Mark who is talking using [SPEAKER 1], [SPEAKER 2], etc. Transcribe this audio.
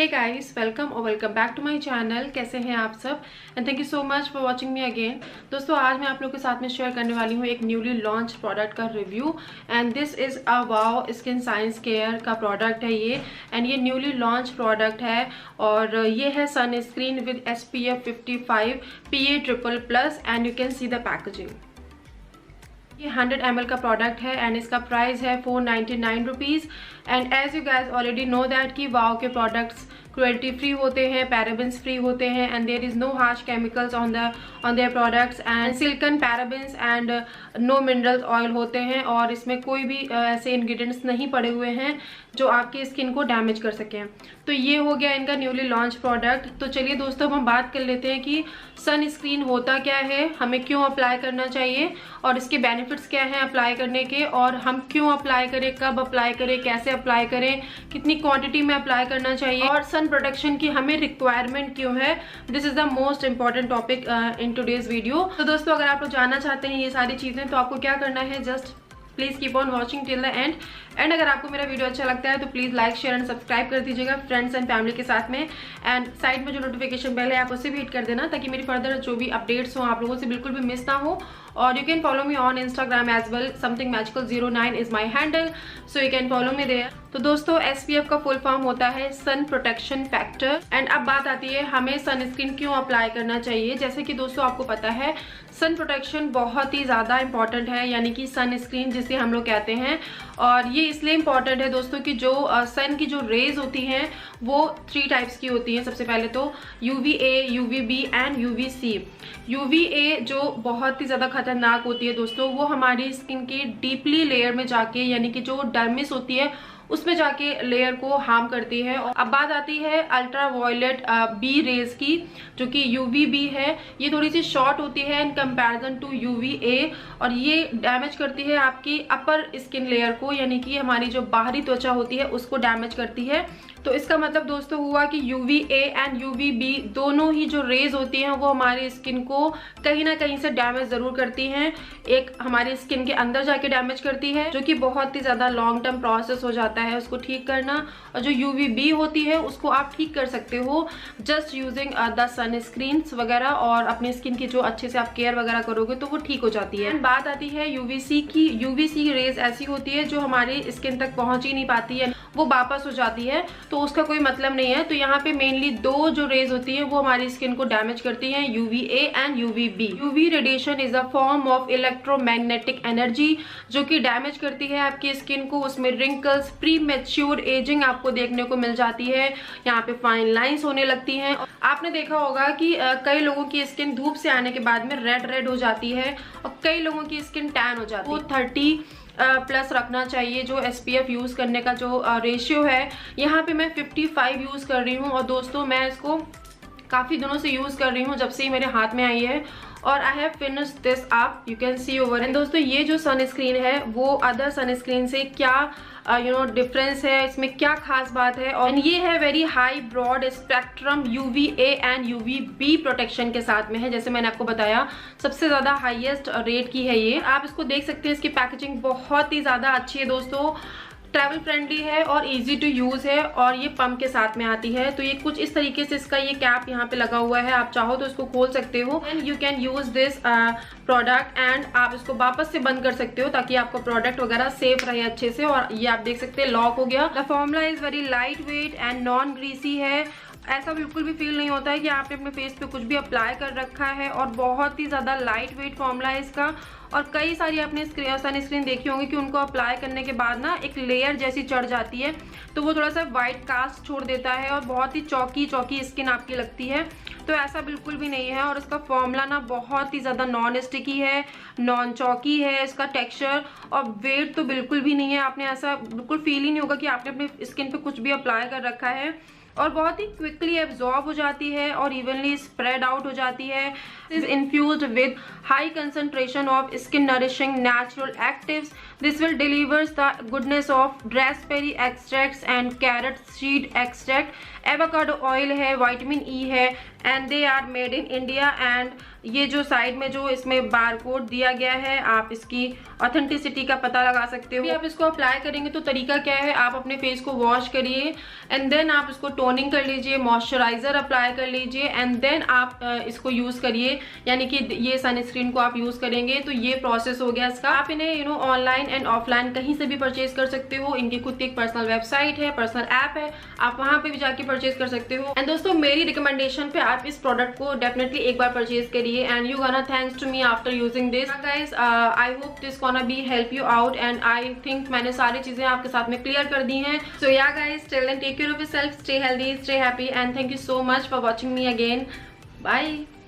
[SPEAKER 1] Hey guys, welcome back to my channel. कैसे हैं आप सब and thank you so much for watching me again. दोस्तों, आज मैं आप लोगों के साथ में शेयर करने वाली हूँ एक न्यूली लॉन्च प्रोडक्ट का review and this is a wow skin sine square का प्रोडक्ट है ये। एंड ये न्यूली लॉन्च प्रोडक्ट है और ये है sunscreen with SPF 55 PA++ and you can see the packaging. ये 100 ml का प्रोडक्ट है एंड इसका प्राइस है 499 rupees. And as you guys already know that कि वाओ के प्रोडक्ट्स क्रुएल्टी फ्री होते हैं, पैराबेंस फ्री होते हैं and there is no harsh chemicals on their products and silicon, parabens and no minerals oil होते हैं और इसमें कोई भी ऐसे इंग्रेडिएंट्स नहीं पड़े हुए हैं जो आपकी स्किन को डैमेज कर सकें। तो ये हो गया इनका न्यूली लॉन्च प्रोडक्ट। तो चलिए दोस्तों, हम बात कर लेते हैं कि सनस्क्रीन होता क्या है, हमें क्यों अप्लाई करना चाहिए और इसके बेनिफिट्स क्या हैं अप्लाई करने के, और हम क्यों अप्लाई करें, कब अप्लाई करें, कैसे अप्लाई करें, कितनी क्वांटिटी में अप्लाई करना चाहिए और सन प्रोटेक्शन की हमें रिक्वायरमेंट क्यों है। This is the most important topic in today's video. तो दोस्तों, अगर आप लोग जानना चाहते हैं ये सारी चीजें तो आपको क्या करना है, just please keep on watching till the end. And अगर आपको मेरा वीडियो अच्छा लगता है तो please like, share and subscribe कर दीजिएगा फ्रेंड्स एंड फैमिली के साथ में। एंड साइड में जो नोटिफिकेशन बेल है आप उससे भी हिट कर देना ताकि मेरी फर्दर जो भी अपडेट्स हो आप लोगों से बिल्कुल भी मिस ना हो। और you can follow me on Instagram as well, SomethingMagical09 is my handle, so you can follow me there. तो दोस्तों, SPF का फुल फॉर्म होता है सन प्रोटेक्शन फैक्टर। एंड अब बात आती है हमें सनस्क्रीन क्यों अप्लाई करना चाहिए। जैसे कि दोस्तों आपको पता है सन प्रोटेक्शन बहुत ही ज़्यादा इंपॉर्टेंट है, यानी कि सनस्क्रीन जिसे हम लोग कहते हैं। और ये इसलिए इम्पॉर्टेंट है दोस्तों कि जो सन की जो रेज होती हैं वो 3 टाइप्स की होती हैं। सबसे पहले तो UVA, UVB and UVC। UVA जो बहुत ही ज़्यादा खतरनाक होती है दोस्तों, वो हमारी स्किन की डीपली लेयर में जाके, यानी कि जो डर्मिस होती है उसमें जाके लेयर को हार्म करती है। अब बात आती है अल्ट्रा वायलेट बी रेज की, जो कि UVB है। ये थोड़ी सी शॉर्ट होती है इन कंपैरिजन टू UVA और ये डैमेज करती है आपकी अपर स्किन लेयर को, यानी कि हमारी जो बाहरी त्वचा होती है उसको डैमेज करती है। तो इसका मतलब दोस्तों हुआ कि UVA एंड UVB दोनों ही जो रेज होती हैं वो हमारी स्किन को कहीं ना कहीं से डैमेज जरूर करती हैं। एक हमारी स्किन के अंदर जाके डैमेज करती है, जो कि बहुत ही ज्यादा लॉन्ग टर्म प्रोसेस हो जाता है उसको ठीक करना। और जो UVB होती है उसको आप ठीक कर सकते हो जस्ट यूजिंग द सनस्क्रीन्स वगैरह, और अपनी स्किन की जो अच्छे से आप केयर वगैरह करोगे तो वो ठीक हो जाती है। बात आती है UVC की। UVC रेज ऐसी होती है जो हमारी स्किन तक पहुंच ही नहीं पाती है, वो वापस हो जाती है, तो उसका कोई मतलब नहीं है। तो यहाँ पे मेनली 2 जो रेज होती है वो हमारी स्किन को डैमेज करती हैं, UVA and UVB। UV radiation is a form of electromagnetic energy जो कि डैमेज करती है आपकी स्किन को। उसमें रिंकल्स, प्री मैच्योर एजिंग आपको देखने को मिल जाती है, यहाँ पे फाइन लाइंस होने लगती हैं। आपने देखा होगा कि कई लोगों की स्किन धूप से आने के बाद में रेड हो जाती है और कई लोगों की स्किन टैन हो जाती है। वो 30+ रखना चाहिए जो SPF यूज करने का जो रेशियो है। यहाँ पे मैं 55 यूज कर रही हूँ और दोस्तों मैं इसको काफी दिनों से यूज कर रही हूँ, जब से ही मेरे हाथ में आई है। और I have finished this up, you can see over. And दोस्तों, ये जो सनस्क्रीन है वो अदर सनस्क्रीन से क्या डिफरेंस है, इसमें क्या खास बात है। और ये है very high broad spectrum UVA and UVB protection के साथ में है। जैसे मैंने आपको बताया सबसे ज्यादा हाईएस्ट रेट की है ये। आप इसको देख सकते हैं, इसकी पैकेजिंग बहुत ही ज्यादा अच्छी है दोस्तों, ट्रैवल फ्रेंडली है और इजी टू यूज है और ये पंप के साथ में आती है। तो ये कुछ इस तरीके से इसका ये कैप यहाँ पे लगा हुआ है, आप चाहो तो इसको खोल सकते हो and you can use this product and आप इसको वापस से बंद कर सकते हो ताकि आपका प्रोडक्ट वगैरह सेफ रहे अच्छे से। और ये आप देख सकते हैं लॉक हो गया। The formula is very light weight and non greasy है। ऐसा बिल्कुल भी फील नहीं होता है कि आपने अपने फेस पे कुछ भी अप्लाई कर रखा है और बहुत ही ज़्यादा लाइट वेट फॉर्मूला है इसका। और कई सारी आपने सनस्क्रीन देखी होंगी कि उनको अप्लाई करने के बाद ना एक लेयर जैसी चढ़ जाती है, तो वो थोड़ा सा वाइट कास्ट छोड़ देता है और बहुत ही चौकी स्किन आपकी लगती है। तो ऐसा बिल्कुल भी नहीं है। और इसका फॉर्मूला ना बहुत ही ज़्यादा नॉन स्टिकी है, नॉन चौकी है इसका टेक्सचर, और वेट तो बिल्कुल भी नहीं है। आपने ऐसा बिल्कुल फील ही नहीं होगा कि आपने अपने स्किन पे कुछ भी अप्लाई कर रखा है। और बहुत ही क्विकली एब्जॉर्ब हो जाती है और इवनली स्प्रेड आउट हो जाती है। Is infused with high concentration of skin nourishing natural actives. This will delivers the goodness of raspberry extracts and carrot seed extract. Avocado oil है, विटामिन E है and they are made in India. And ये जो side में जो इसमें barcode दिया गया है, आप इसकी ऑथेंटिसिटी का पता लगा सकते हो। आप इसको अप्लाई करेंगे तो तरीका क्या है, आप अपने फेस को वॉश करिए एंड देन आप इसको टोन टोनिंग कर लीजिए, मॉइस्चराइजर अप्लाई कर लीजिए एंड देन आप इसको यूज करिए, यानी कि ये सनस्क्रीन को आप यूज करेंगे। तो ये प्रोसेस हो गया इसका। आप इन्हें ऑनलाइन एंड ऑफलाइन कहीं से भी परचेज कर सकते हो। इनकी खुद की एक पर्सनल वेबसाइट है, पर्सनल ऐप है, आप वहां पे भी जाके परचेज कर सकते हो। एंड दोस्तों मेरी रिकमेंडेशन पे आप इस प्रोडक्ट को डेफिनेटली एक बार परचेज करिए and you gonna thanks to me after using this. Guys I hope this gonna be help you out and I think मैंने सारी चीजें आपके साथ में क्लियर कर दी हैं। So yeah guys, till then take care of yourself, stay healthy, stay happy and thank you so much for watching me again. Bye.